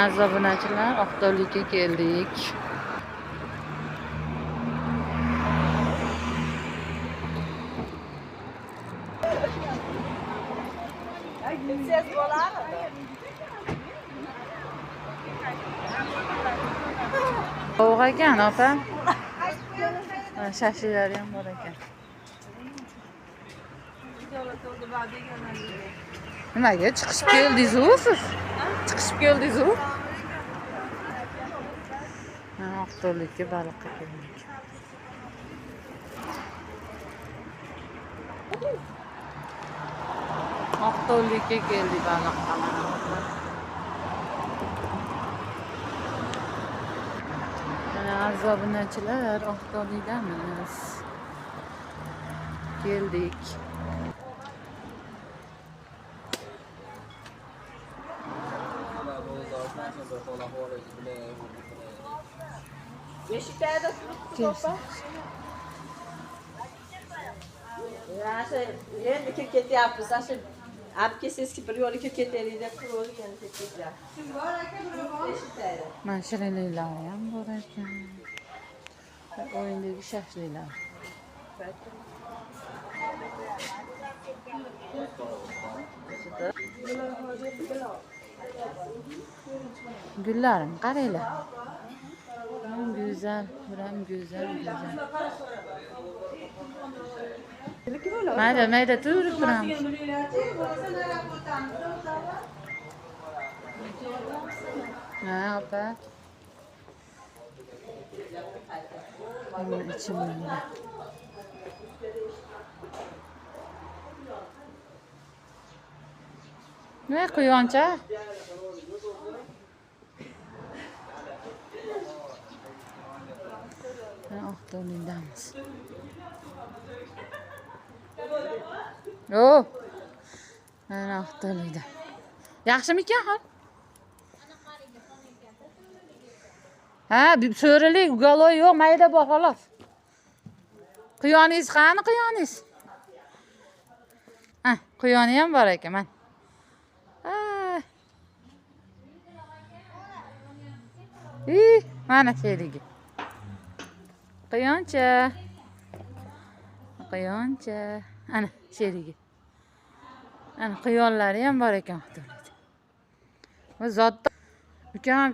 Aziz obunachilar, Oqto'likka keldik. Sovuq ekan, opa. Shashlilar ham bor ekan. Nimaga chiqishib keldingiz-ku siz? Chiqishib keldingiz-ku? Oqto'likka baliqqa keldik. Oqto'likka keldik baliqqa. Aziz obunachilar, Oqto'likdamiz. Keldik. Beşiktaş'da turibsiz opa? Yaxshi, endi kirib ketyapmiz. Shu olib kelsangiz bir yo'l kirib ketaylik deb turib endi ketdik. Kim bor aka, Beşiktaş'da? Mana shirinliklar ham bor ekan. O'yindagi shashlilar. Gullarim qaranglar. Güzel, buram güzel. Mayda turib turamiz. Ha, opa. Bunun içimde. Ne quyoncha? Oqto'likdamiz. O. Mana Oqto'likda. Yaxshimikan hol? Ha, so'ralik, galoy yo'q, mayda bor xolos. Quyoningiz qani quyoningiz? Ha, quyoni ham bor ekan, mana. Mana sherigi. Quyoncha. Ana sherigi. Ana quyonlari ham bor ekan Oqto'likda. Va zotda ukam